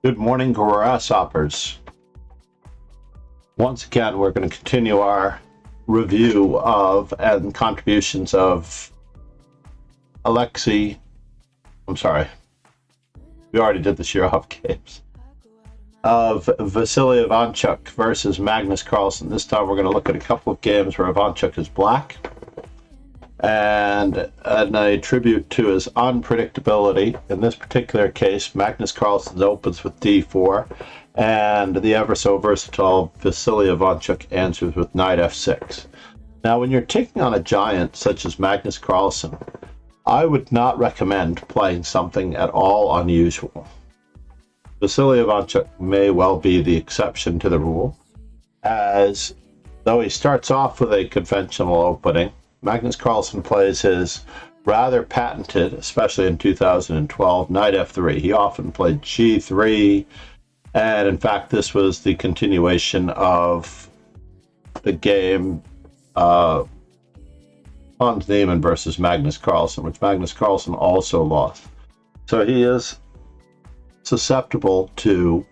Good morning, grasshoppers. Once again, we're going to continue our review of and contributions of we already did the Shirov games, of Vasyl Ivanchuk versus Magnus Carlsen. This time we're going to look at a couple of games where Ivanchuk is black, and a tribute to his unpredictability. In this particular case, Magnus Carlsen opens with d4, and the ever so versatile Vasyl Ivanchuk answers with knight f6. Now, when you're taking on a giant such as Magnus Carlsen, I would not recommend playing something at all unusual. Vasyl Ivanchuk may well be the exception to the rule, as though he starts off with a conventional opening, Magnus Carlsen plays his rather patented, especially in 2012, knight f3. He often played g3, and in fact this was the continuation of the game Hans Niemann versus Magnus Carlsen, which Magnus Carlsen also lost. So he is susceptible to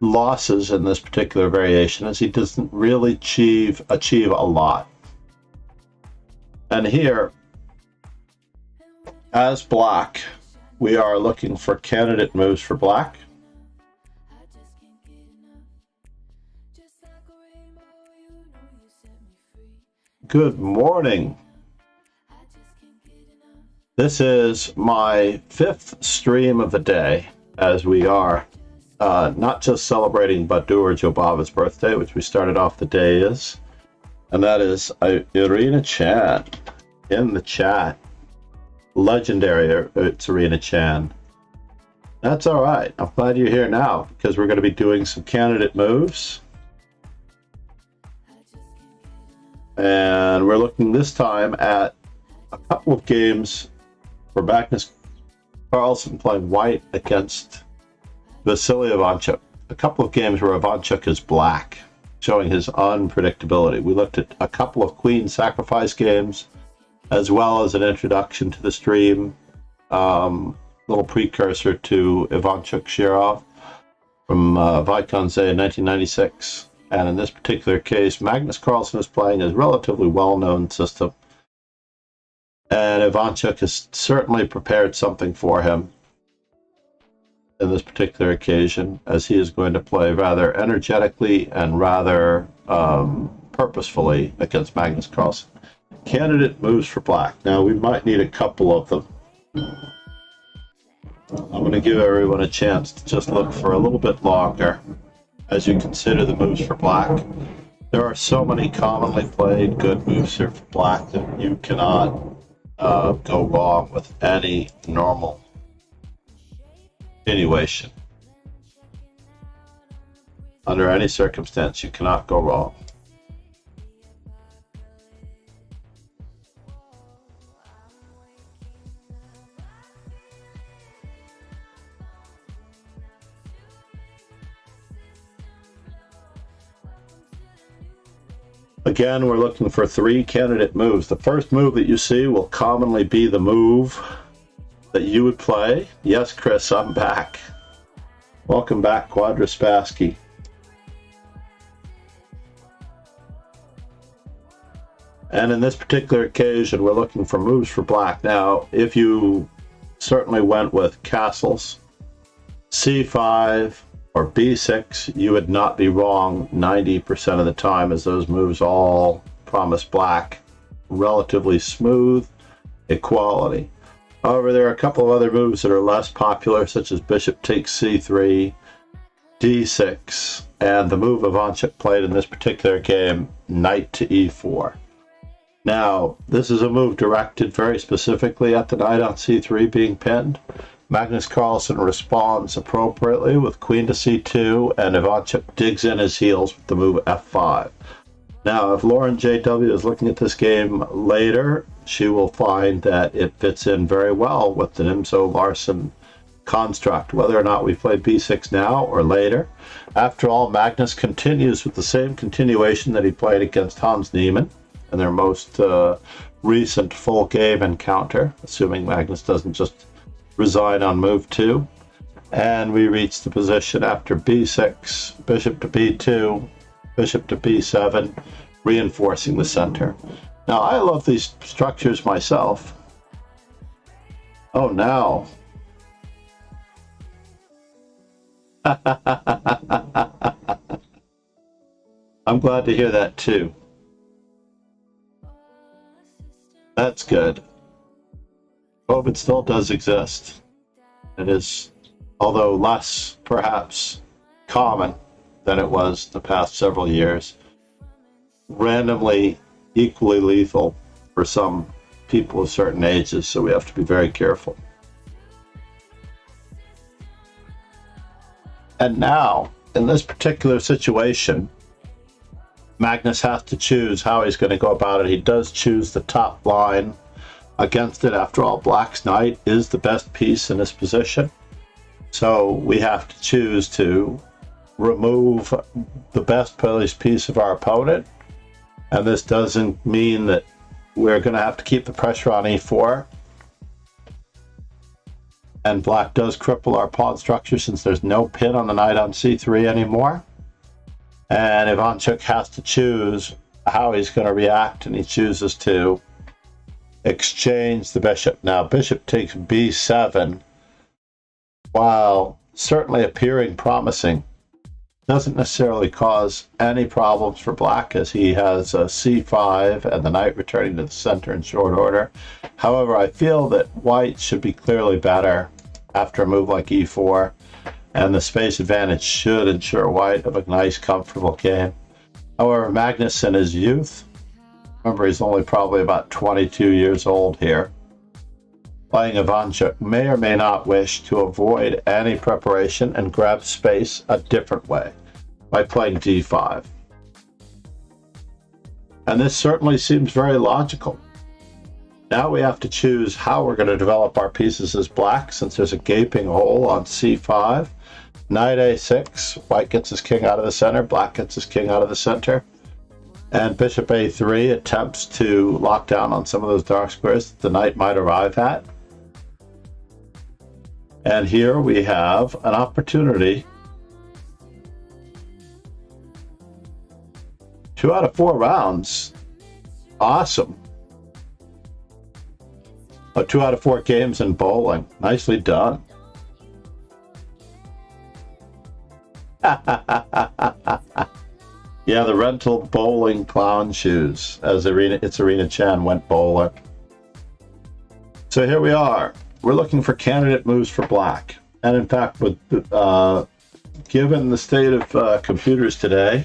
losses in this particular variation, as he doesn't really achieve a lot. And here, as black, we are looking for candidate moves for black. Good morning. This is my 5th stream of the day, as we are not just celebrating Badur Jobava's birthday, which we started off the day as, and that is Irina Chan in the chat. Legendary, it's Irina Chan. That's all right. I'm glad you're here now, because we're going to be doing some candidate moves. And we're looking this time at a couple of games for Magnus Carlsen playing white against Vasyl Ivanchuk. A couple of games where Ivanchuk is black, showing his unpredictability. We looked at a couple of queen sacrifice games, as well as an introduction to the stream, little precursor to Ivanchuk Shirov from Vaikonze in 1996. And in this particular case, Magnus Carlsen is playing his relatively well-known system, and Ivanchuk has certainly prepared something for him in this particular occasion, as he is going to play rather energetically and rather purposefully against Magnus Carlsen. Candidate moves for black. Now, we might need a couple of them. I'm going to give everyone a chance to just look for a little bit longer as you consider the moves for black. There are so many commonly played good moves here for black that you cannot go wrong with any normal continuation. Under any circumstance, you cannot go wrong. Again, we're looking for 3 candidate moves. The first move that you see will commonly be the move that you would play. Yes, Chris, I'm back. Welcome back, Quadraspassky. And in this particular occasion, we're looking for moves for black. Now, if you certainly went with castles, c5, or b6, you would not be wrong 90% of the time, as those moves all promise black relatively smooth equality. However, there are a couple of other moves that are less popular, such as bishop takes c3, d6, and the move Ivanchuk played in this particular game, knight to e4. Now, this is a move directed very specifically at the knight on c3 being pinned, Magnus Carlsen responds appropriately with queen to c2, and Ivanchuk digs in his heels with the move f5. Now, if Lauren J.W. is looking at this game later, she will find that it fits in very well with the Nimzo-Larsen construct, whether or not we play b6 now or later. After all, Magnus continues with the same continuation that he played against Hans Niemann in their most recent full game encounter, assuming Magnus doesn't just resign on move 2. And we reach the position after b6, bishop to b2, bishop to b7, reinforcing the center. Now, I love these structures myself. Oh, now. I'm glad to hear that too. That's good. Hope it still does exist. It is, although less, perhaps, common than it was the past several years. Randomly equally lethal for some people of certain ages, so we have to be very careful. And now, in this particular situation, Magnus has to choose how he's going to go about it. He does choose the top line against it. After all, Black's knight is the best piece in this position. So we have to choose to remove the best placed piece of our opponent. And this doesn't mean that we're going to have to keep the pressure on e4. And Black does cripple our pawn structure since there's no pin on the knight on c3 anymore. And Ivanchuk has to choose how he's going to react, and he chooses to exchange the bishop. Now, bishop takes b7, while certainly appearing promising, doesn't necessarily cause any problems for Black, as he has a c5 and the knight returning to the center in short order. However, I feel that White should be clearly better after a move like e4, and the space advantage should ensure White of a nice, comfortable game. However, Magnus in his youth, remember he's only probably about 22 years old here, playing Ivanchuk may or may not wish to avoid any preparation and grab space a different way by playing d5. And this certainly seems very logical. Now we have to choose how we're going to develop our pieces as Black, since there's a gaping hole on c5. Knight a6, White gets his king out of the center, Black gets his king out of the center. And bishop a3 attempts to lock down on some of those dark squares that the knight might arrive at. And here we have an opportunity. 2 out of 4 rounds. Awesome. 2 out of 4 games in bowling. Nicely done. Yeah, the rental bowling clown shoes, as Arena Chan went bowling. So here we are. We're looking for candidate moves for Black. And in fact, with given the state of computers today,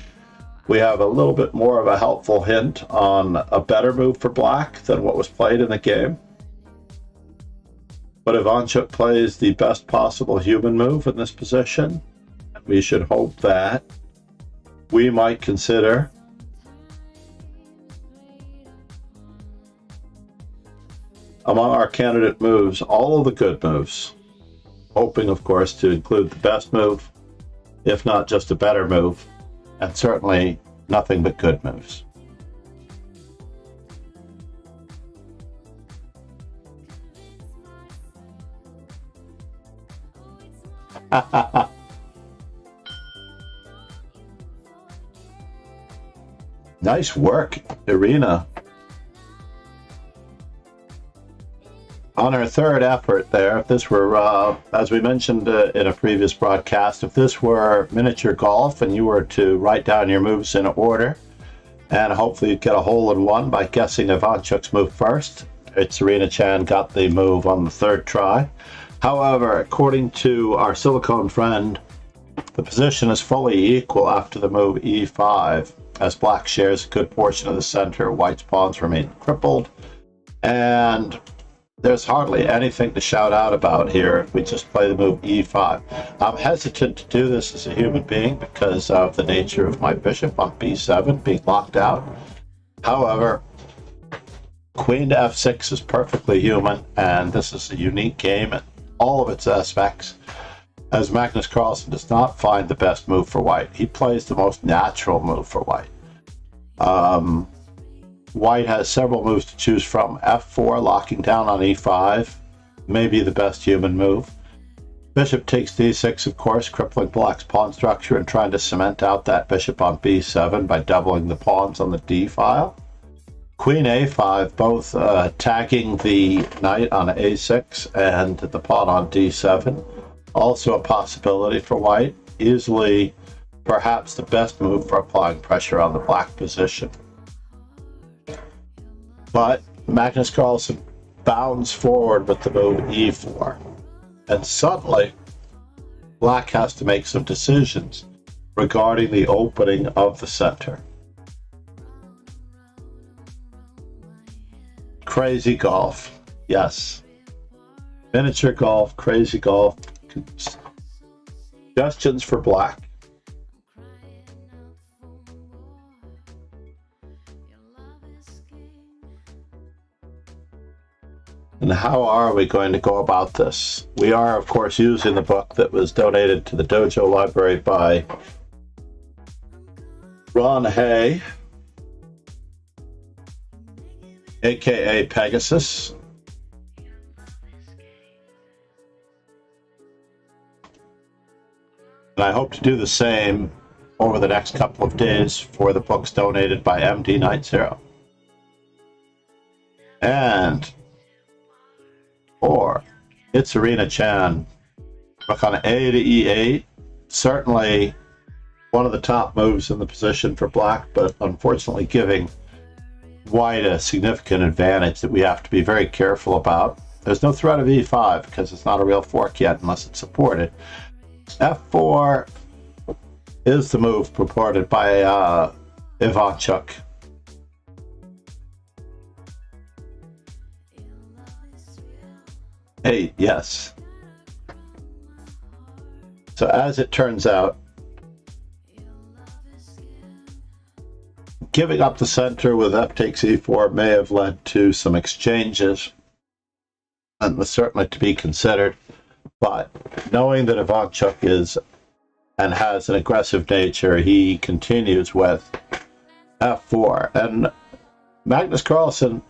we have a little bit more of a helpful hint on a better move for Black than what was played in the game. But Ivanchuk plays the best possible human move in this position. We should hope that we might consider among our candidate moves all of the good moves, hoping, of course, to include the best move, if not just a better move, and certainly nothing but good moves. Nice work, Irina. On her third effort there, if this were, as we mentioned in a previous broadcast, if this were miniature golf and you were to write down your moves in order, and hopefully you'd get a hole-in-one by guessing Ivanchuk's move first, it's Irina Chan got the move on the third try. However, according to our silicone friend, the position is fully equal after the move e5, as Black shares a good portion of the center. White's pawns remain crippled, and there's hardly anything to shout out about here if we just play the move e5. I'm hesitant to do this as a human being because of the nature of my bishop on b7 being locked out. However, queen to f6 is perfectly human, and this is a unique game in all of its aspects, as Magnus Carlsen does not find the best move for white. He plays the most natural move for white. White has several moves to choose from. f4, locking down on e5, may be the best human move. Bishop takes d6, of course, crippling black's pawn structure and trying to cement out that bishop on b7 by doubling the pawns on the d file. Queen a5, both tagging the knight on a6 and the pawn on d7. Also a possibility for white. Easily, perhaps the best move for applying pressure on the black position. But Magnus Carlsen bounds forward with the move e4. And suddenly, black has to make some decisions regarding the opening of the center. Crazy golf. Yes. Miniature golf, crazy golf. Suggestions for black. And how are we going to go about this? We are, of course, using the book that was donated to the Dojo Library by Ron Hay, aka Pegasus. And I hope to do the same over the next couple of days for the books donated by MD90. And or it's Arena Chan. Rook on A to E8. Certainly one of the top moves in the position for black, but unfortunately giving white a significant advantage that we have to be very careful about. There's no threat of E5 because it's not a real fork yet unless it's supported. F4 is the move purported by Ivanchuk. Eight, yes. So as it turns out, giving up the center with f takes e4 may have led to some exchanges, and was certainly to be considered. But knowing that Ivanchuk is and has an aggressive nature, he continues with f4. And Magnus Carlsen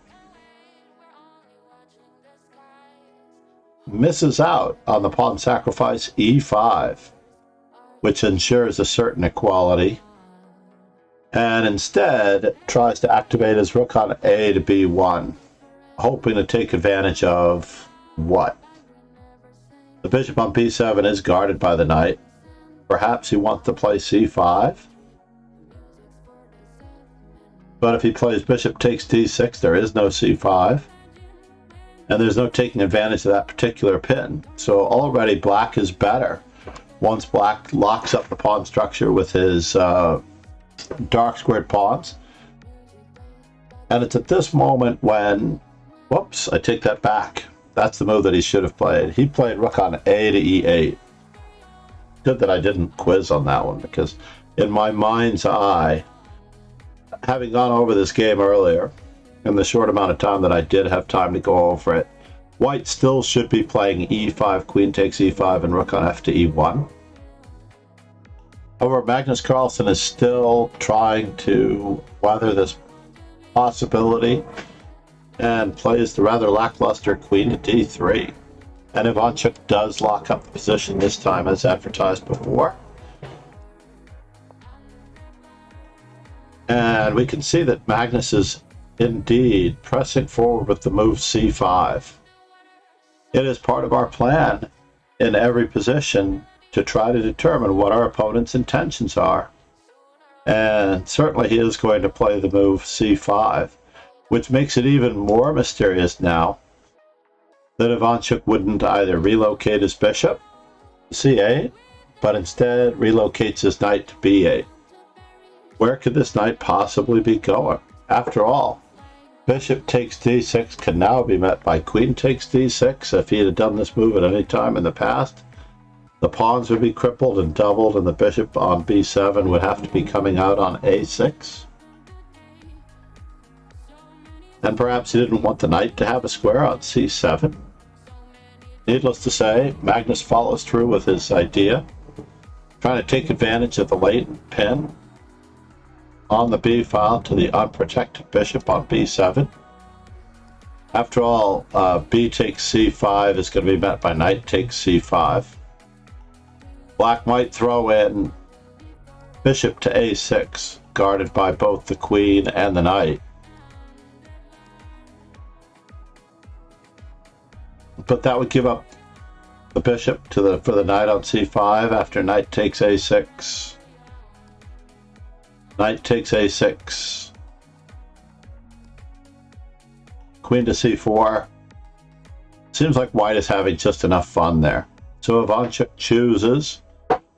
misses out on the pawn sacrifice e5, which ensures a certain equality, and instead tries to activate his rook on a to b1, hoping to take advantage of what? The bishop on b7 is guarded by the knight. Perhaps he wants to play c5. But if he plays bishop takes d6, there is no c5. And there's no taking advantage of that particular pin. So already black is better once black locks up the pawn structure with his dark squared pawns. And it's at this moment when, whoops, I take that back. That's the move that he should have played. He played rook on a to e8. Good that I didn't quiz on that one, because in my mind's eye, having gone over this game earlier, in the short amount of time that I did have time to go over it, white still should be playing e5, queen takes e5, and rook on f to e1. However, Magnus Carlsen is still trying to weather this possibility and plays the rather lackluster queen to d3. And Ivanchuk does lock up the position this time, as advertised before. And we can see that Magnus is indeed pressing forward with the move c5. It is part of our plan in every position to try to determine what our opponent's intentions are. And certainly he is going to play the move c5, which makes it even more mysterious now that Ivanchuk wouldn't either relocate his bishop to c8, but instead relocates his knight to b8. Where could this knight possibly be going? After all, Bishop takes d6 can now be met by queen takes d6. If he had done this move at any time in the past, the pawns would be crippled and doubled, and the bishop on b7 would have to be coming out on a6. And perhaps he didn't want the knight to have a square on c7. Needless to say, Magnus follows through with his idea, trying to take advantage of the latent pin on the b file to the unprotected bishop on b7. After all, b takes c5 is going to be met by knight takes c5. Black might throw in bishop to a6, guarded by both the queen and the knight. But that would give up the bishop to for the knight on c5 after knight takes a6. Knight takes a6. Queen to c4. Seems like white is having just enough fun there. So Ivanchuk chooses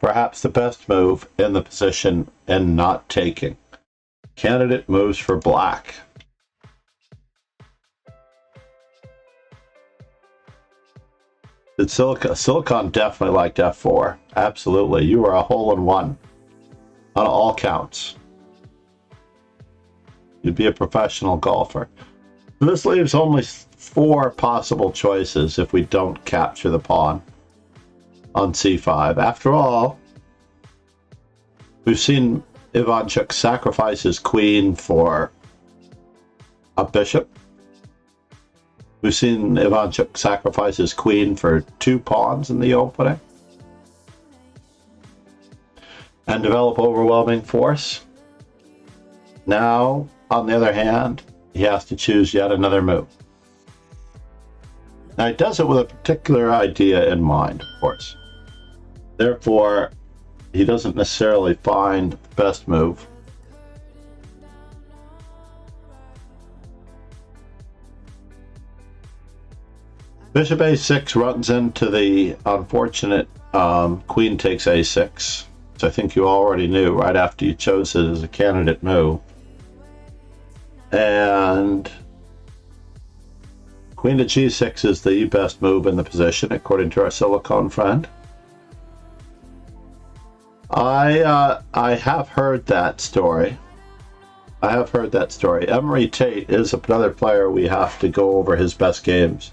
perhaps the best move in the position and not taking. Candidate moves for black. Did Silicon definitely liked f4. Absolutely. You are a hole-in-one on all counts. You'd be a professional golfer. This leaves only 4 possible choices if we don't capture the pawn on c5. After all, we've seen Ivanchuk sacrifice his queen for a bishop. We've seen Ivanchuk sacrifice his queen for 2 pawns in the opening and develop overwhelming force. Now, on the other hand, he has to choose yet another move. Now, he does it with a particular idea in mind, of course. Therefore, he doesn't necessarily find the best move. Bishop a6 runs into the unfortunate queen takes a6, which I think you already knew right after you chose it as a candidate move. And queen to g6 is the best move in the position, according to our silicone friend. I have heard that story. Emery Tate is another player we have to go over his best games.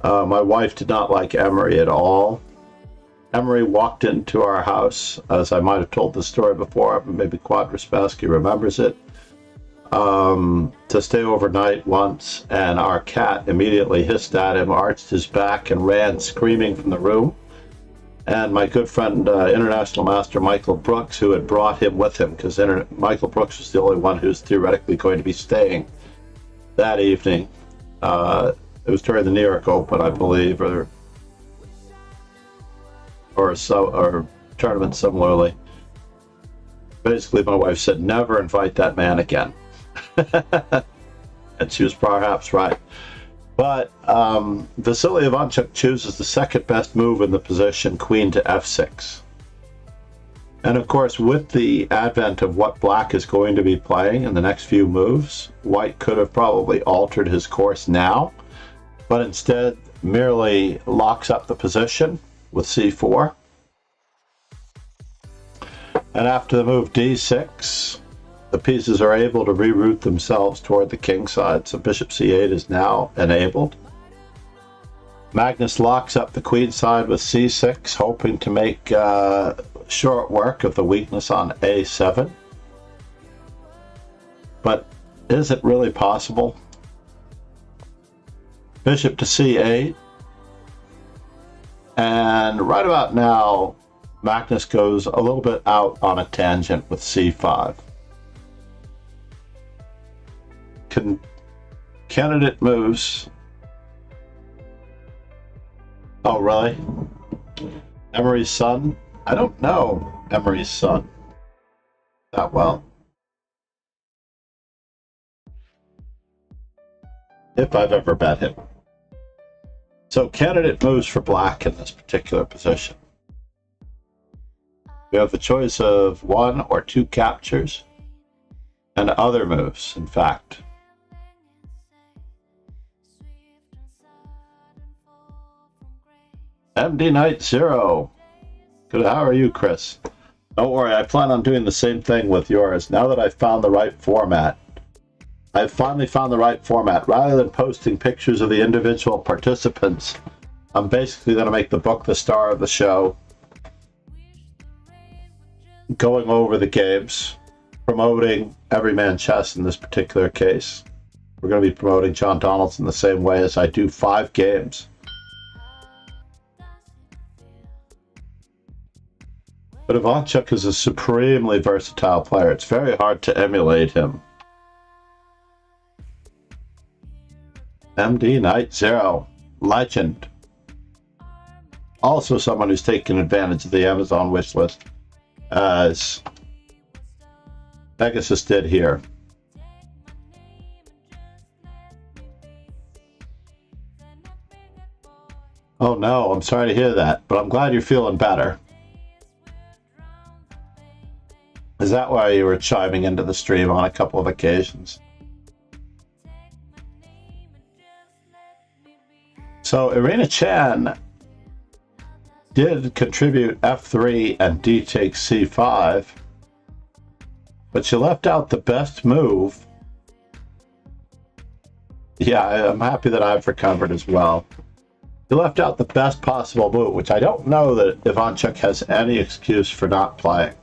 My wife did not like Emery at all. Emery walked into our house, as I might have told the story before, maybe Quadraspassky remembers it, to stay overnight once, and our cat immediately hissed at him, arched his back, and ran screaming from the room. And my good friend, International Master Michael Brooks, who had brought him with him, because Michael Brooks was the only one who's theoretically going to be staying that evening. It was during the New York Open, I believe, or tournament similarly. Basically, my wife said, never invite that man again. And she was perhaps right. But Vasyl Ivanchuk chooses the second best move in the position, queen to f6. And of course, with the advent of what black is going to be playing in the next few moves, white could have probably altered his course now, but instead merely locks up the position with c4. And after the move d6, the pieces are able to reroute themselves toward the kingside, so bishop c8 is now enabled. Magnus locks up the queenside with c6, hoping to make short work of the weakness on a7. But is it really possible? Bishop to c8. And right about now, Magnus goes a little bit out on a tangent with c5. Candidate moves. Oh, really? Emery's son? I don't know Emery's son that well. If I've ever met him. So candidate moves for black in this particular position. We have the choice of 1 or 2 captures and other moves, in fact. MD Knight 0. Good, how are you, Chris? Don't worry, I plan on doing the same thing with yours. Now that I've found the right format, I've finally found the right format. Rather than posting pictures of the individual participants, I'm basically going to make the book the star of the show, going over the games, promoting Everyman Chess in this particular case. We're going to be promoting John Donaldson the same way as I do 5 games. But Ivanchuk is a supremely versatile player. It's very hard to emulate him. MD Knight 0. Legend. Also someone who's taken advantage of the Amazon wish list, as Pegasus did here. Oh no, I'm sorry to hear that, but I'm glad you're feeling better. Is that why you were chiming into the stream on a couple of occasions? So Irina Chan did contribute f3 and d takes c5, but she left out the best move. Yeah, I'm happy that I've recovered as well. She left out the best possible move, which I don't know that Ivanchuk has any excuse for not playing.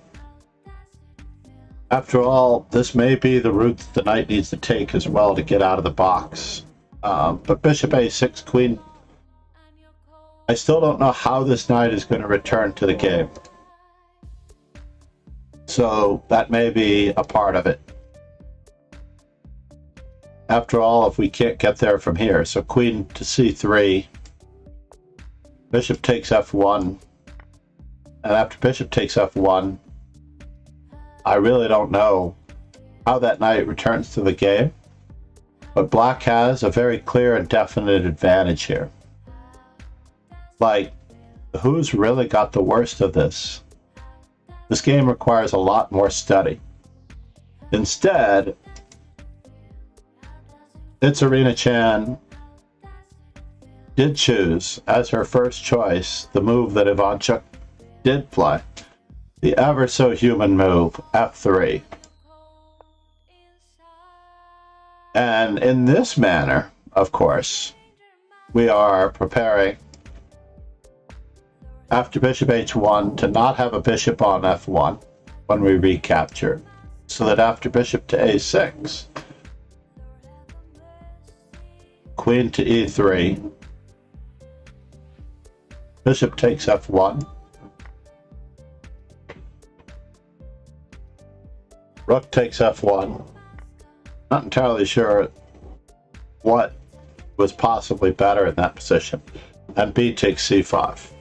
After all, this may be the route that the knight needs to take as well to get out of the box. But bishop a6, queen... I still don't know how this knight is going to return to the game. So that may be a part of it. After all, if we can't get there from here, so queen to c3, bishop takes f1, and after bishop takes f1, I really don't know how that knight returns to the game, but black has a very clear and definite advantage here. Like, who's really got the worst of this? This game requires a lot more study. Instead, it's Irina Chan did choose as her first choice the move that Ivanchuk did play. The ever so human move, f3. And in this manner, of course, we are preparing after bishop h1 to not have a bishop on f1 when we recapture, so that after bishop to a6, queen to e3, bishop takes f1, rook takes f1. Not entirely sure what was possibly better in that position. And b takes c5.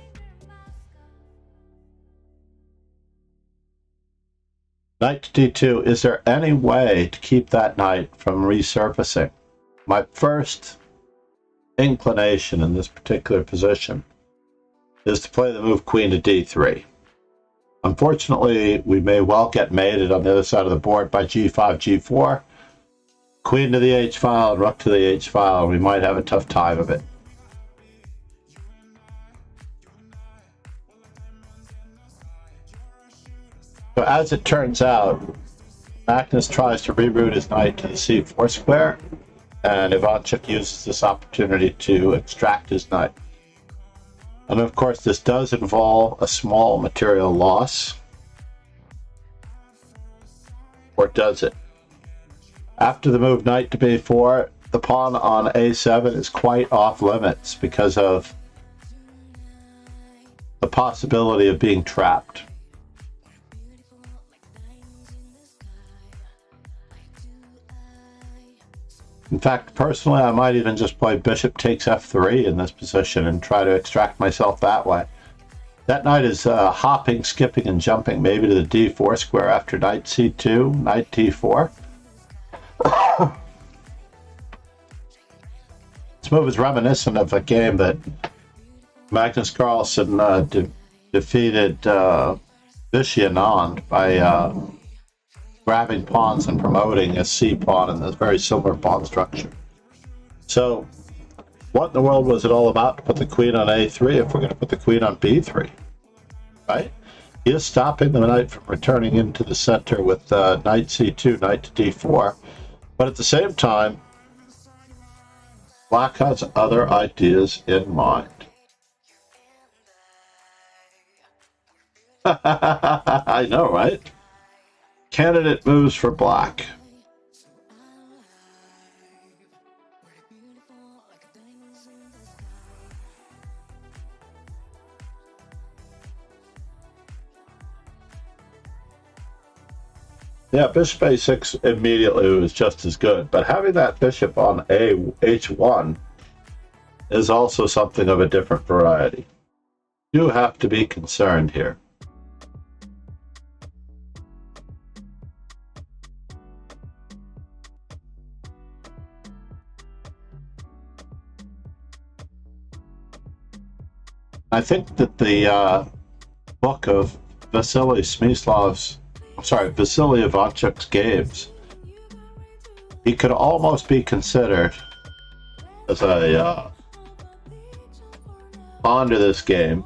Knight to d2. Is there any way to keep that knight from resurfacing? My first inclination in this particular position is to play the move queen to d3. Unfortunately, we may well get mated on the other side of the board by g5, g4. Queen to the h-file and rook to the h-file. We might have a tough time of it. So as it turns out, Magnus tries to reroute his knight to the c4 square, and Ivanchuk uses this opportunity to extract his knight. And of course, this does involve a small material loss. Or does it? After the move knight to b4, the pawn on a7 is quite off limits because of the possibility of being trapped. In fact, personally, I might even just play bishop takes f3 in this position and try to extract myself that way. That knight is hopping, skipping, and jumping maybe to the d4 square after knight c2, knight d4. This move is reminiscent of a game that Magnus Carlsen defeated Vasyl Anand by grabbing pawns and promoting a c pawn in this very similar pawn structure. So What in the world was it all about to put the queen on a3 if we're going to put the queen on b3? Right? He is stopping the knight from returning into the center with knight c2, knight to d4. But at the same time, black has other ideas in mind. I know, right? Candidate moves for black. Yeah, bishop a6 immediately was just as good, but having that bishop on h1 is also something of a different variety. You have to be concerned here. I think that the book of Vasyl Ivanchuk's games, he could almost be considered as a pawn to this game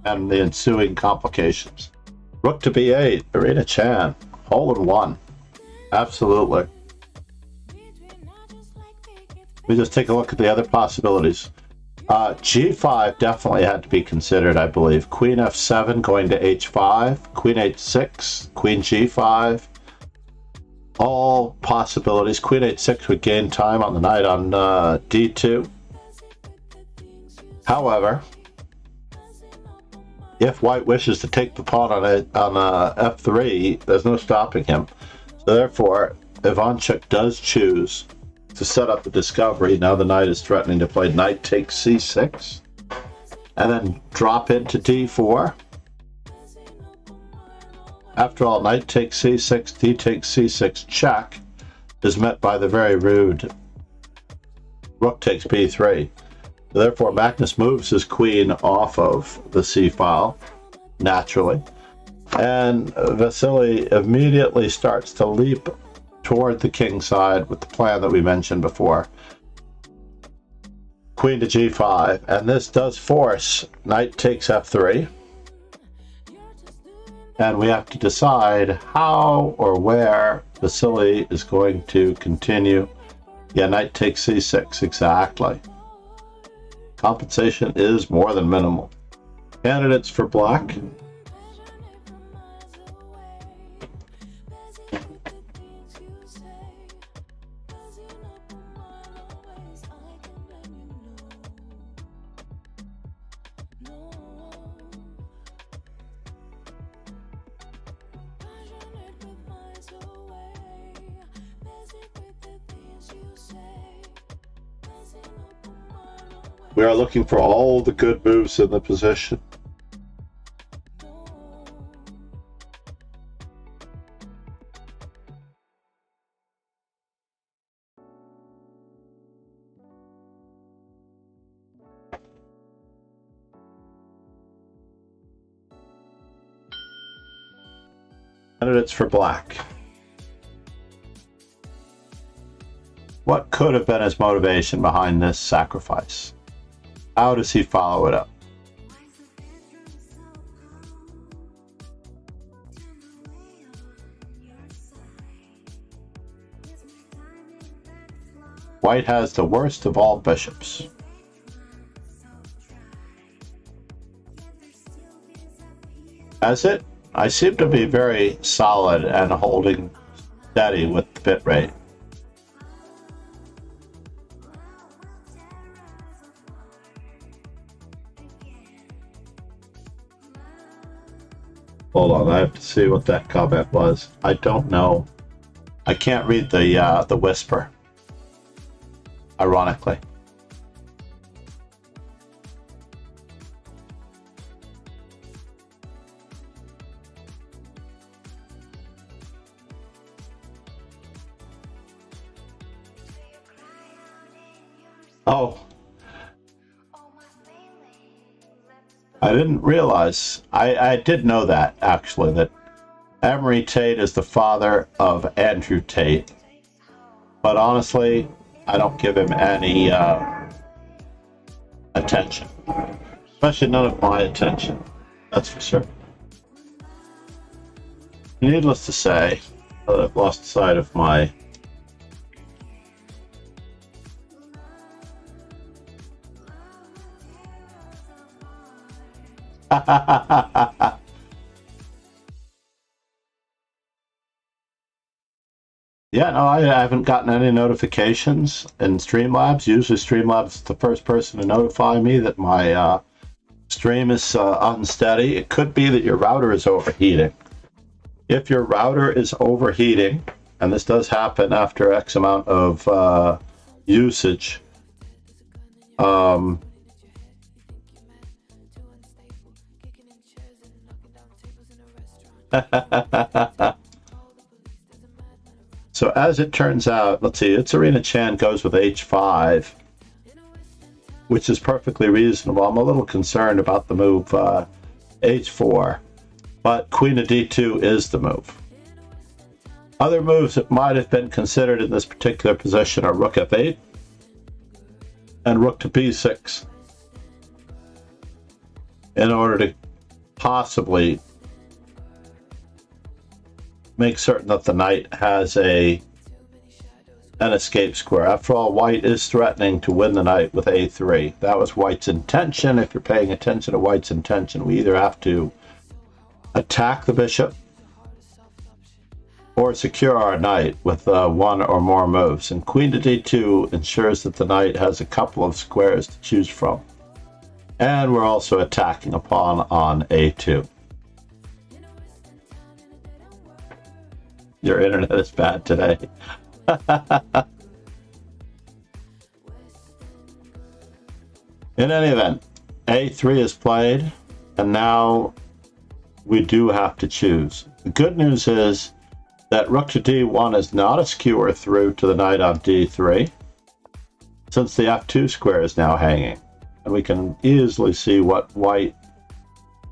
and the ensuing complications. Rook to b8, Irina Chan, hole in one. Absolutely. Let me just take a look at the other possibilities. G5 definitely had to be considered, I believe. Queen f7 going to h5, queen h6, queen g5. All possibilities. Queen h6 would gain time on the knight on d2. However, if white wishes to take the pawn on f3, there's no stopping him. So therefore, Ivanchuk does choose to set up the discovery. Now the knight is threatening to play knight takes c6 and then drop into d4. After all, knight takes c6, d takes c6 check is met by the very rude rook takes b3. Therefore, Magnus moves his queen off of the c file naturally, and Vasyl immediately starts to leap toward the Kingside with the plan that we mentioned before. Queen to g5, and this does force knight takes f3. And we have to decide how or where Vasyl is going to continue. Yeah, knight takes c6, exactly. Compensation is more than minimal. Candidates for black. We are looking for all the good moves in the position. Candidates for black. What could have been his motivation behind this sacrifice? How does he follow it up? White has the worst of all bishops. Has it? I seem to be very solid and holding steady with the bit rate. Hold on, I have to see what that comment was. I don't know. I can't read the whisper. Ironically. Oh. I didn't realize. I did know that, actually, that Emery Tate is the father of Andrew Tate. But honestly, I don't give him any attention. Especially none of my attention. That's for sure. Needless to say, I've lost sight of my Yeah, no, I haven't gotten any notifications in Streamlabs. Usually Streamlabs is the first person to notify me that my stream is unsteady. It could be that your router is overheating. If your router is overheating, and this does happen after X amount of usage, so as it turns out, let's see, it's Arena Chan goes with h5, which is perfectly reasonable. I'm a little concerned about the move h4, but Queen of d2 is the move. Other moves that might have been considered in this particular position are Rook f8 and Rook to b6 in order to possibly make certain that the knight has an escape square. After all, white is threatening to win the knight with a3. That was white's intention. If you're paying attention to white's intention, we either have to attack the bishop or secure our knight with one or more moves. And queen to d2 ensures that the knight has a couple of squares to choose from. And we're also attacking a pawn on a2. Your internet is bad today. In any event, a3 is played, and now we do have to choose. The good news is that rook to d1 is not a skewer through to the knight on d3, since the f2 square is now hanging. And we can easily see what white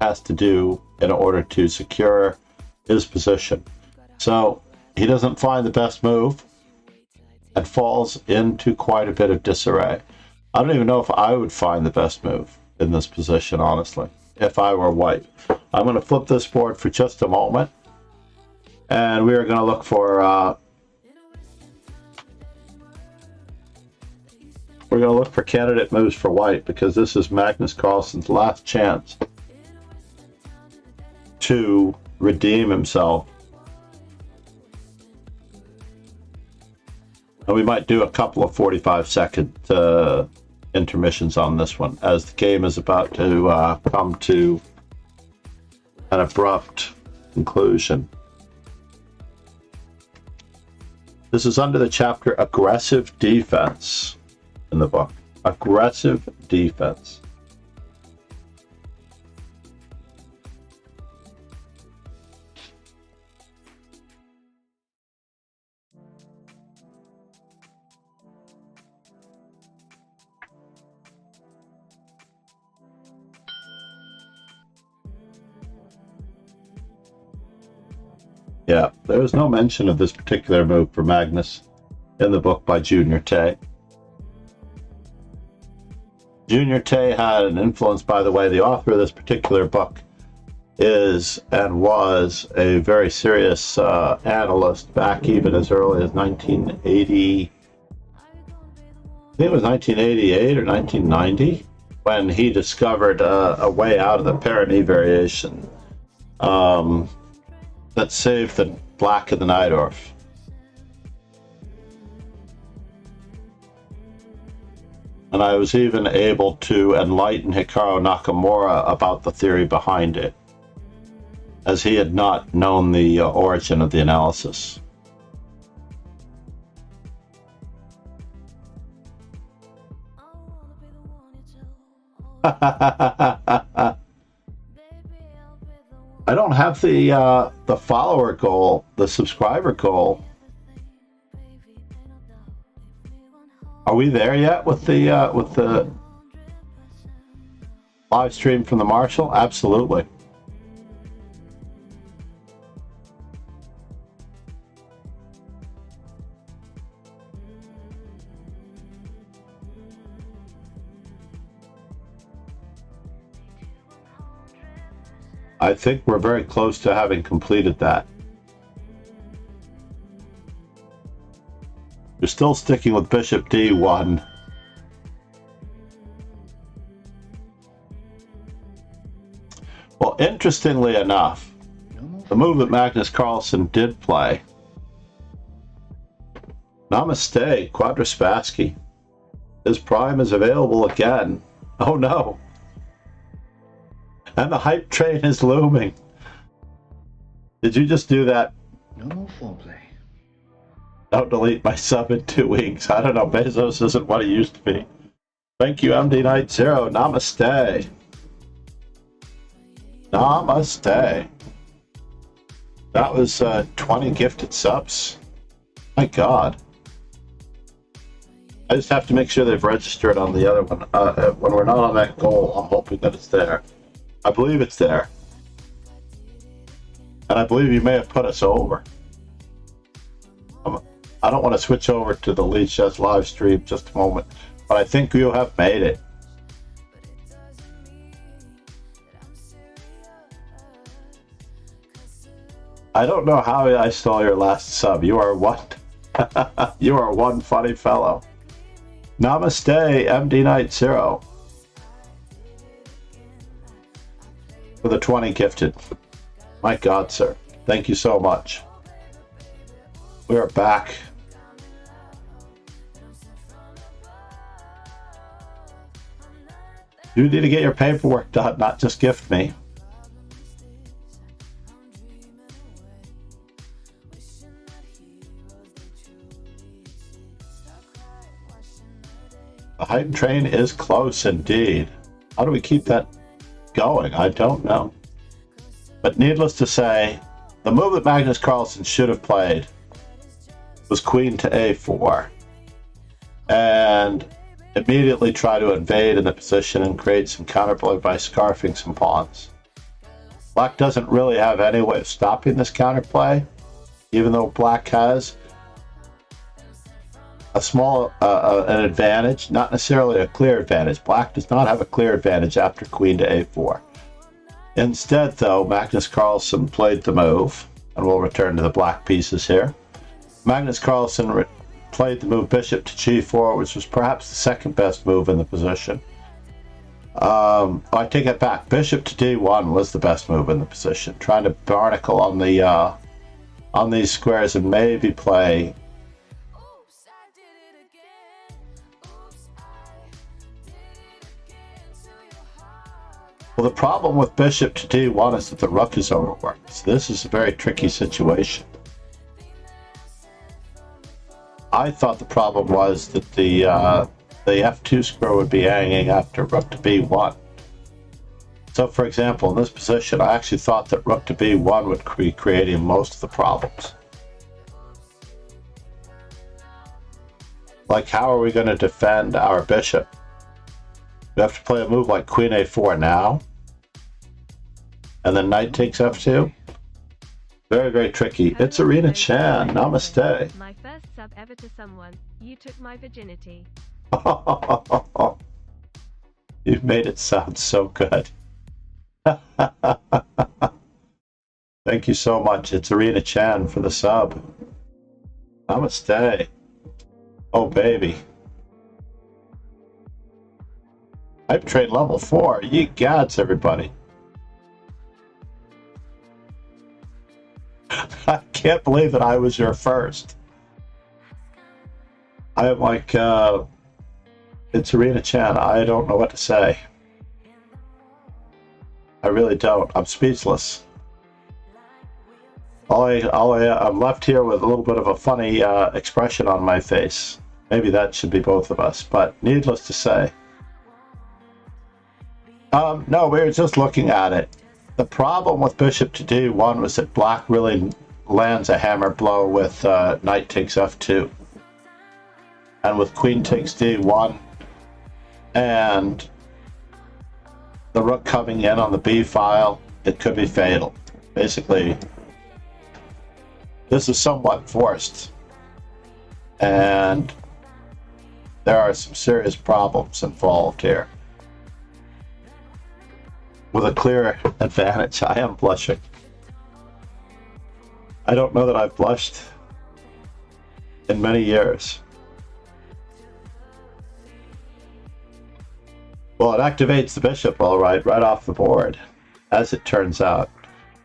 has to do in order to secure his position. So he doesn't find the best move and falls into quite a bit of disarray. I don't even know if I would find the best move in this position, honestly, if I were white. I'm going to flip this board for just a moment, and we are going to look for candidate moves for white, because this is Magnus Carlsen's last chance to redeem himself. And we might do a couple of 45-second intermissions on this one, as the game is about to come to an abrupt conclusion. This is under the chapter Aggressive Defense in the book. Aggressive Defense. Yeah, there was no mention of this particular move for Magnus in the book by Junior Tay. Junior Tay had an influence, by the way. The author of this particular book is and was a very serious analyst back even as early as 1980. I think it was 1988 or 1990 when he discovered a way out of the Pyrenees variation that saved the black of the Najdorf. And I was even able to enlighten Hikaru Nakamura about the theory behind it, as he had not known the origin of the analysis. I don't have the follower goal, the subscriber goal. Are we there yet with the live stream from the Marshall? Absolutely. I think we're very close to having completed that. We're still sticking with bishop d1. Well, interestingly enough, the move that Magnus Carlsen did play, Namaste, Quadraspatsky. His prime is available again. Oh no. And the hype train is looming. Did you just do that? No more foreplay. Don't delete my sub in 2 weeks. I don't know, Bezos isn't what he used to be. Thank you, MD Knight Zero. Namaste. Namaste. That was 20 gifted subs. My God. I just have to make sure they've registered on the other one. When we're not on that goal, I'm hoping that it's there. I believe it's there. And I believe you may have put us over. I don't want to switch over to the Lead Chess live stream just a moment, but I think you have made it. I don't know how I stole your last sub. You are what? You are one funny fellow. Namaste, MD Knight Zero. For the 20 gifted. My God, sir. Thank you so much. We are back. You need to get your paperwork done, not just gift me. The hype train is close indeed. How do we keep that going? I don't know. But needless to say, the move that Magnus Carlsen should have played was queen to a4 and immediately try to invade in the position and create some counterplay by scarfing some pawns. Black doesn't really have any way of stopping this counterplay, even though Black has a small an advantage, not necessarily a clear advantage. Black does not have a clear advantage after queen to a4. Instead, though, Magnus Carlsen played the move, and we'll return to the black pieces here. Magnus Carlsen played the move bishop to g4, which was perhaps the second best move in the position. I take it back. Bishop to d1 was the best move in the position, trying to barnacle on the on these squares and maybe play. Well, the problem with bishop to d1 is that the rook is overworked. So this is a very tricky situation. I thought the problem was that the f2 square would be hanging after rook to b1. So, for example, in this position, I actually thought that rook to b1 would be creating most of the problems. Like, how are we going to defend our bishop? We have to play a move like queen a4 now, and then knight takes f2. Very, very tricky. It's Arena Chan. Namaste. My first sub ever to someone. You took my virginity. You've made it sound so good. Thank you so much. It's Arena Chan for the sub. Namaste. Oh, baby. Hype train level 4. Ye gods, everybody. I can't believe that I was your first. I am like, it's Arena Chan. I don't know what to say. I really don't. I'm speechless. I'm left here with a little bit of a funny expression on my face. Maybe that should be both of us, but needless to say. No, we were just looking at it. The problem with bishop to d1 was that black really lands a hammer blow with knight takes f2. And with queen takes d1 and the rook coming in on the b file, it could be fatal. Basically, this is somewhat forced. And there are some serious problems involved here. with a clear advantage. I am blushing. I don't know that I've blushed in many years. Well, it activates the bishop all right off the board, as it turns out.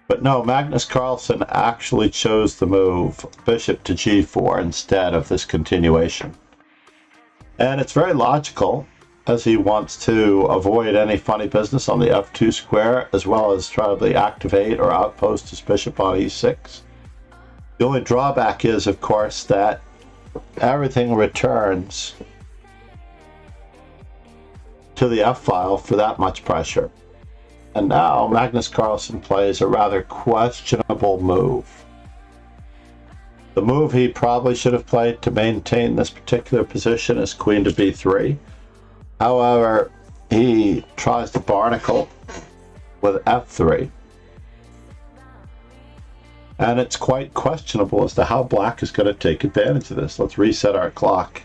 But no, Magnus Carlsen actually chose the move bishop to g4 instead of this continuation. And it's very logical, as he wants to avoid any funny business on the f2 square, as well as try to activate or outpost his bishop on e6. The only drawback is, of course, that everything returns to the f-file for that much pressure. And now Magnus Carlsen plays a rather questionable move. The move he probably should have played to maintain this particular position is queen to b3. However, he tries to barnacle with f3. And it's quite questionable as to how black is going to take advantage of this. Let's reset our clock.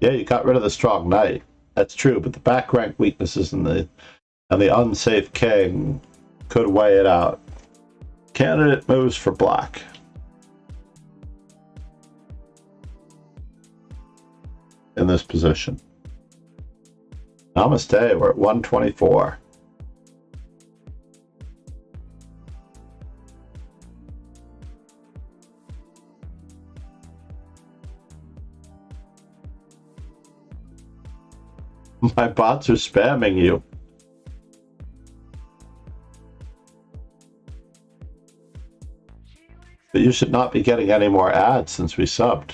Yeah, you got rid of the strong knight. That's true, but the back rank weaknesses and the unsafe king could weigh it out. Candidate moves for black. In this position. Namaste, we're at 124. My bots are spamming you. But you should not be getting any more ads since we subbed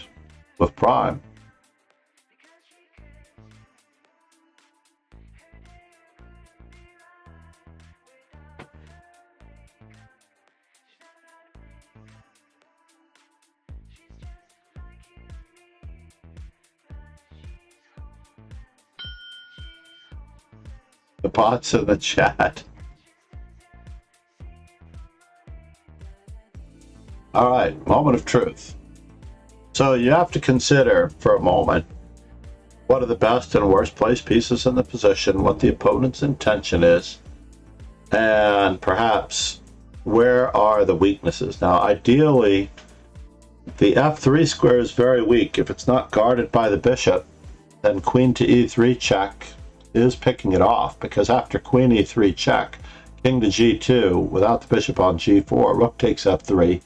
with Prime. The bots in the chat. All right, moment of truth. So you have to consider for a moment what are the best and worst placed pieces in the position, what the opponent's intention is, and perhaps where are the weaknesses. Now, ideally, the f3 square is very weak. If it's not guarded by the bishop, then queen to e3 check is picking it off, because after queen e3 check, king to g2 without the bishop on g4, rook takes f3,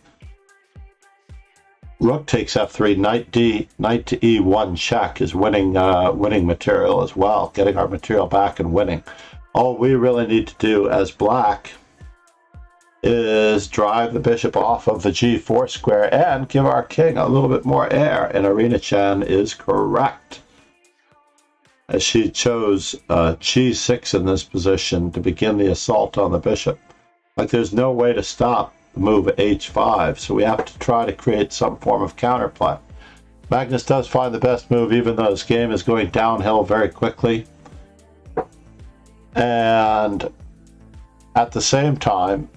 rook takes f3, knight to e1 check is winning material as well, getting our material back and winning. All we really need to do as black is drive the bishop off of the g4 square and give our king a little bit more air, and Arena Chan is correct, as she chose g6 in this position to begin the assault on the bishop. Like, there's no way to stop the move h5, so we have to try to create some form of counterplay. Magnus does find the best move, even though his game is going downhill very quickly. And at the same time,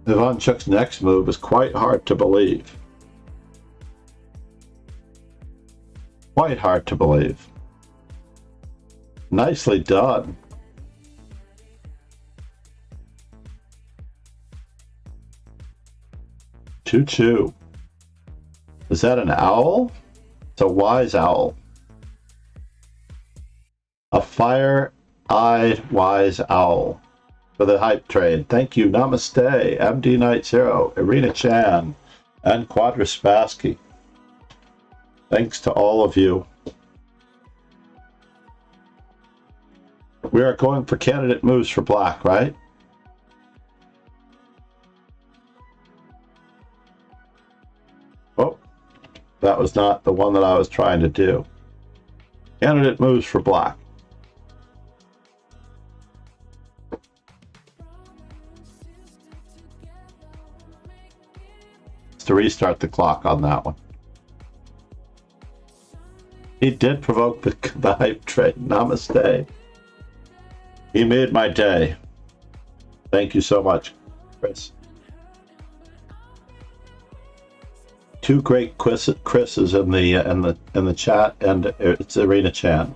Ivanchuk's next move is quite hard to believe. Quite hard to believe. Nicely done. Choo-choo. Is that an owl? It's a wise owl. A fire-eyed wise owl for the hype trade. Thank you. Namaste. MD Knight Zero, Irina Chan, and Quadraspassky. Thanks to all of you. We are going for candidate moves for black, right? Oh, that was not the one that I was trying to do. Candidate moves for black. It's to restart the clock on that one. He did provoke the hype trade. Namaste. He made my day. Thank you so much, Chris. two great Chris's in the chat, and it's Irina Chan.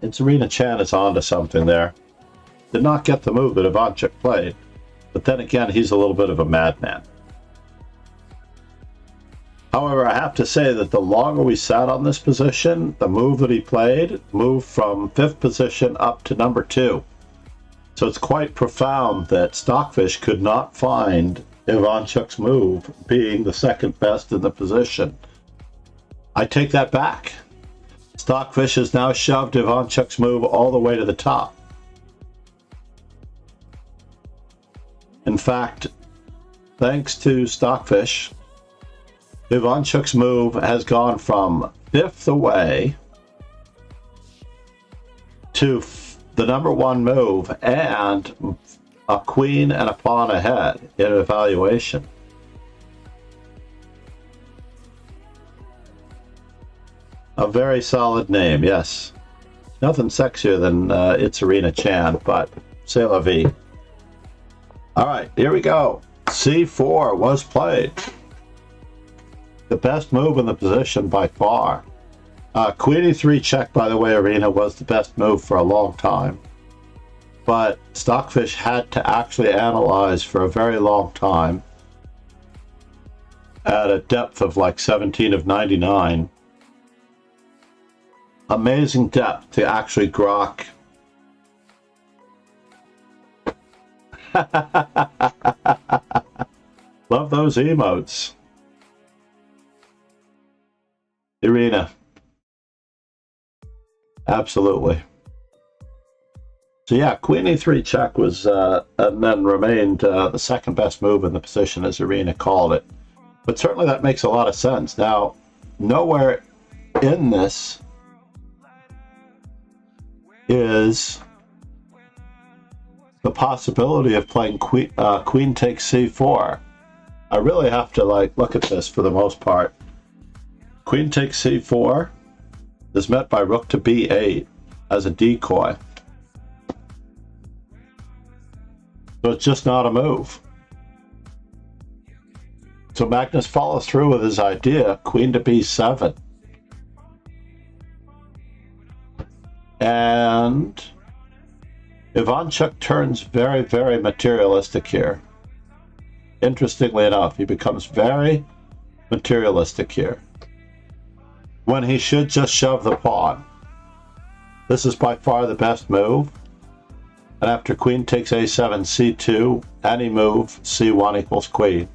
It's Irina Chan is onto something there. Did not get the move that Ivanchuk played, but then again, he's a little bit of a madman. However, I have to say that the longer we sat on this position, the move that he played moved from 5th position up to number 2. So it's quite profound that Stockfish could not find Ivanchuk's move being the second best in the position. I take that back. Stockfish has now shoved Ivanchuk's move all the way to the top. In fact, thanks to Stockfish, Ivanchuk's move has gone from 5th away to the number 1 move and a queen and a pawn ahead in evaluation. A very solid name, yes. Nothing sexier than It's Irina Chan, but c'est la vie. All right, here we go. C4 was played. The best move in the position by far. Queen e3 check, by the way, Irina, was the best move for a long time. But Stockfish had to actually analyze for a very long time at a depth of like 17 of 99. Amazing depth to actually grok. Love those emotes. Irina. Absolutely. So yeah, Queen e3 check was, and then remained the second best move in the position, as Irina called it. But certainly that makes a lot of sense. Now, nowhere in this is the possibility of playing queen takes c4. I really have to look at this for the most part. Queen takes c4 is met by rook to b8 as a decoy. So it's just not a move. So Magnus follows through with his idea, queen to b7. And Ivanchuk turns very, very materialistic here. Interestingly enough, he becomes very materialistic here, when he should just shove the pawn. This is by far the best move. And after queen takes a7, c2, any move, c1 equals queen.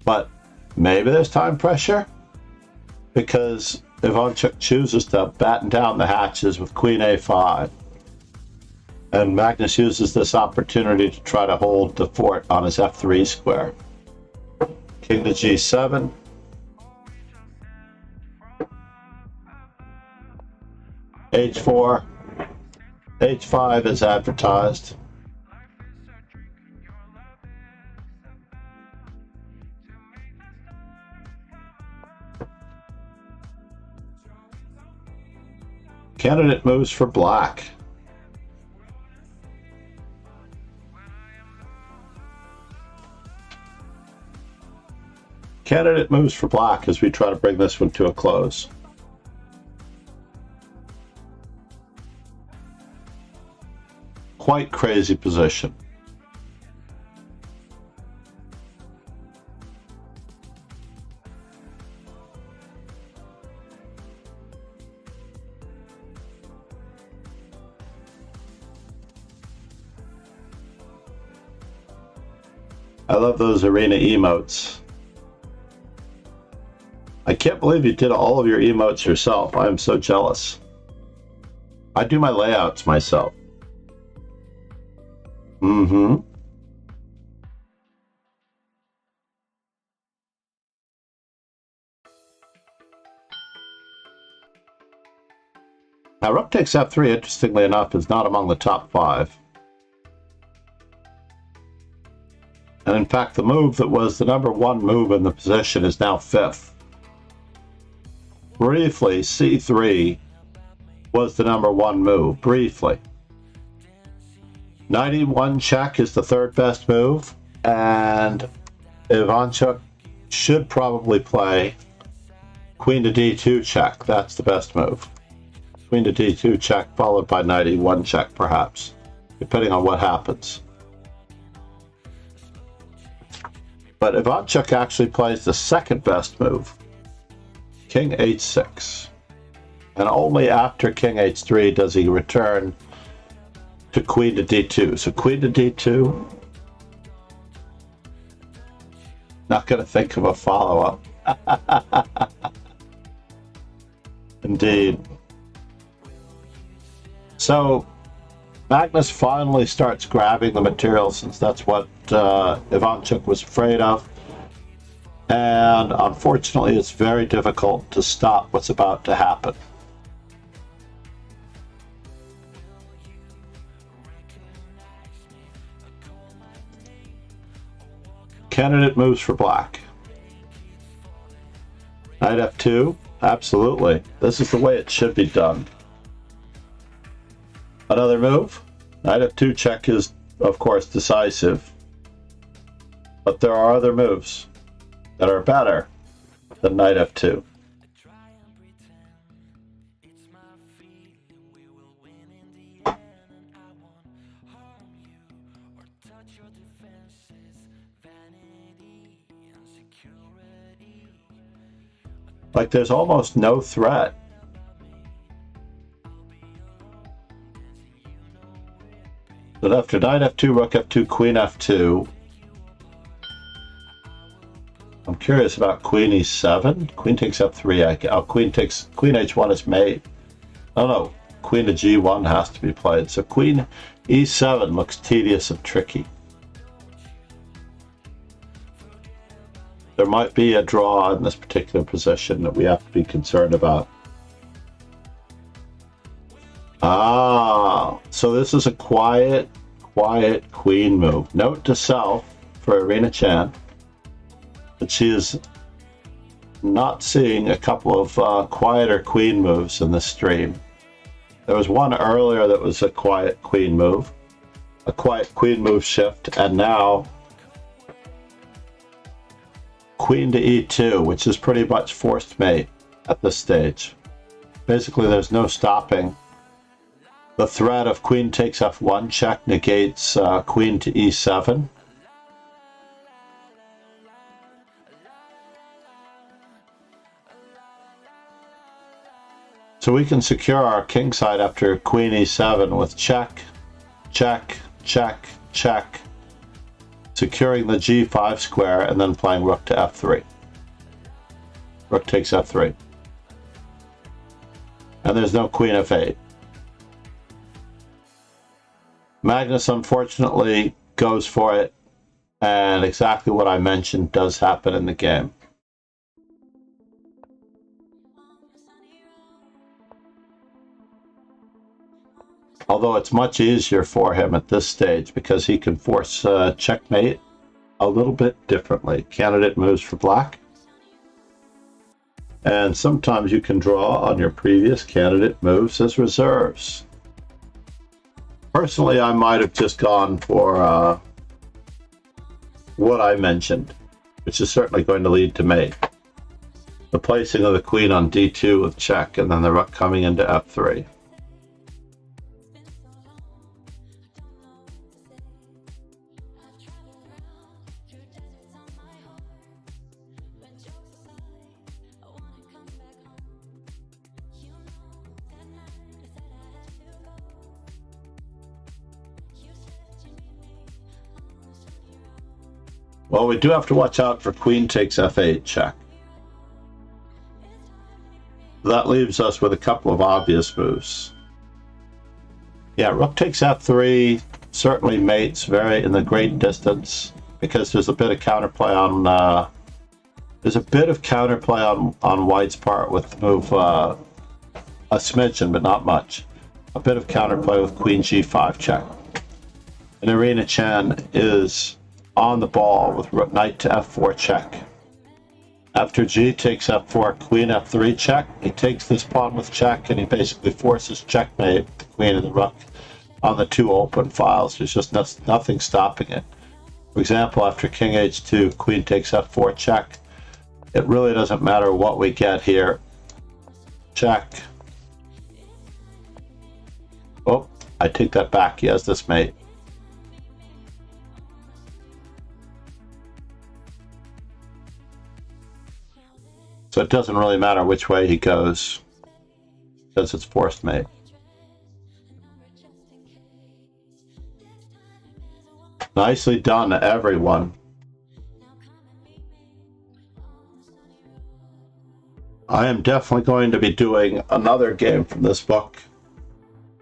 But maybe there's time pressure, because Ivanchuk chooses to batten down the hatches with queen a5. And Magnus uses this opportunity to try to hold the fort on his f3 square. King to g7. h4. h5 is advertised. Candidate moves for black. Candidate moves for black as we try to bring this one to a close. Quite crazy position. I love those arena emotes. I can't believe you did all of your emotes yourself. I am so jealous. I do my layouts myself. Now rook takes f3, interestingly enough, is not among the top 5. And in fact, the move that was the number 1 move in the position is now 5th. Briefly, c3 was the number 1 move, briefly. Knight e1 check is the third best move, and Ivanchuk should probably play queen to d2 check. That's the best move. Queen to d2 check followed by knight e1 check, perhaps, depending on what happens. But Ivanchuk actually plays the second best move, king h6. And only after king h3 does he return to queen to d2. So queen to d2. Not going to think of a follow-up. Indeed. So Magnus finally starts grabbing the material, since that's what Ivanchuk was afraid of. And unfortunately, it's very difficult to stop what's about to happen. Candidate moves for black. Knight f2, absolutely. This is the way it should be done. Another move. Knight f2 check is, of course, decisive. But there are other moves that are better than knight f2. Like, there's almost no threat. But after knight f2, rook f2, queen f2, I'm curious about queen e7. Queen takes f3. Queen h1 is mate. Oh no, queen to g1 has to be played. So queen e7 looks tedious and tricky. There might be a draw in this particular position that we have to be concerned about. Ah, so this is a quiet queen move. Note to self for Irina Chan that she is not seeing a couple of quieter queen moves in this stream. There was one earlier that was a quiet queen move, a quiet queen move shift, and now queen to e2, which is pretty much forced mate at this stage. Basically, there's no stopping. The threat of queen takes f1 check negates queen to e7. So we can secure our kingside after queen e7 with check, check, check, check, securing the g5 square, and then playing rook to f3. Rook takes f3. And there's no queen f8. Magnus unfortunately goes for it, and exactly what I mentioned does happen in the game. Although it's much easier for him at this stage because he can force checkmate a little bit differently. Candidate moves for black. And sometimes you can draw on your previous candidate moves as reserves. Personally, I might have just gone for what I mentioned, which is certainly going to lead to mate. The placing of the queen on d2 with check, and then the rook coming into f3. Well, we do have to watch out for queen takes f8 check. That leaves us with a couple of obvious moves. Yeah, rook takes f3 certainly mates very in the great distance because there's a bit of counterplay on white's part with the move a smidgen, but not much. A bit of counterplay with queen g5 check. And Irina Chan is on the ball with knight to f4 check. After g takes f4, queen f3 check. He takes this pawn with check, and he basically forces checkmate, the queen and the rook, on the two open files. There's just nothing stopping it. For example, after king h2, queen takes f4 check. It really doesn't matter what we get here. Check. Oh, I take that back. He has this mate. So it doesn't really matter which way he goes, because it's forced mate. Nicely done, everyone. I am definitely going to be doing another game from this book.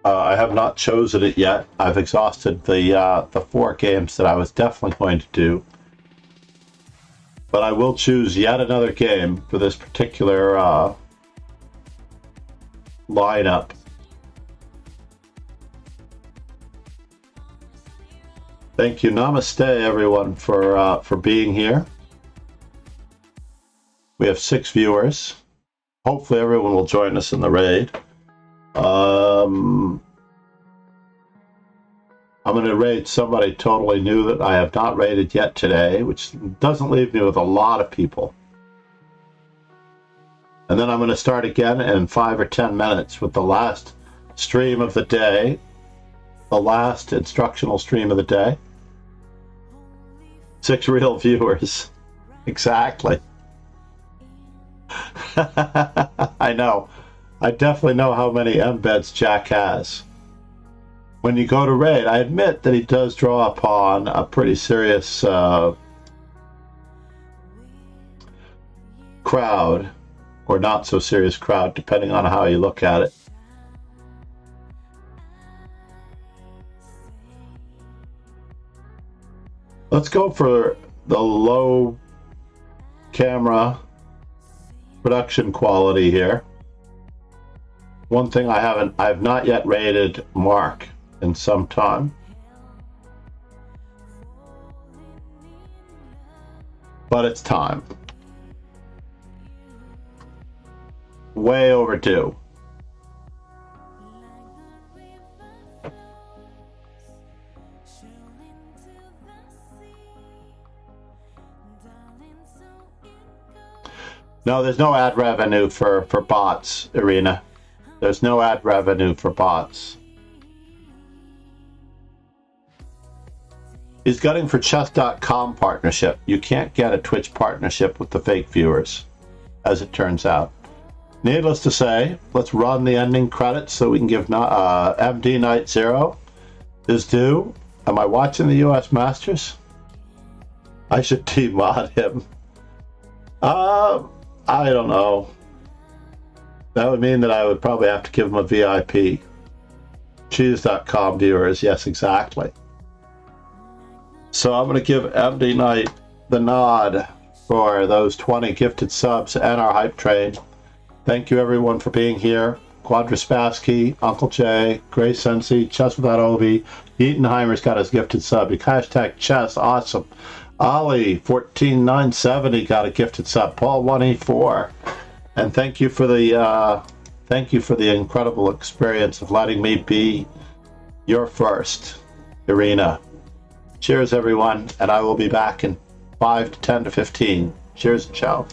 I have not chosen it yet. I've exhausted the 4 games that I was definitely going to do. But I will choose yet another game for this particular lineup. Thank you. Namaste, everyone, for being here. We have 6 viewers. Hopefully everyone will join us in the raid. I'm going to raid somebody totally new that I have not raided yet today, which doesn't leave me with a lot of people. And then I'm going to start again in 5 or 10 minutes with the last stream of the day, the last instructional stream of the day. 6 real viewers. Exactly. I know. I definitely know how many embeds Jack has. When you go to raid, I admit that he does draw upon a pretty serious crowd, or not so serious crowd, depending on how you look at it. Let's go for the low camera production quality here. One thing I have not yet rated Mark in some time. But it's time. Way overdue. No, there's no ad revenue for bots, Irina. There's no ad revenue for bots. He's gunning for chess.com partnership. You can't get a Twitch partnership with the fake viewers, as it turns out. Needless to say, let's run the ending credits so we can give MD Knight 0 is due. Am I watching the US Masters? I should demod him. I don't know. That would mean that I would probably have to give him a VIP. Cheese.com viewers, yes, exactly. So I'm going to give MD Knight the nod for those 20 gifted subs and our hype train. Thank you everyone for being here. Quadraspassky, Uncle Jay, Grace Sensi, Chess Without Obi, Eatonheimer's got his gifted sub. Hashtag chess, awesome. Ali 14970 got a gifted sub. Paul 184, and thank you for the incredible experience of letting me be your first, Irina. Cheers, everyone, and I will be back in 5 to 10 to 15. Cheers and ciao.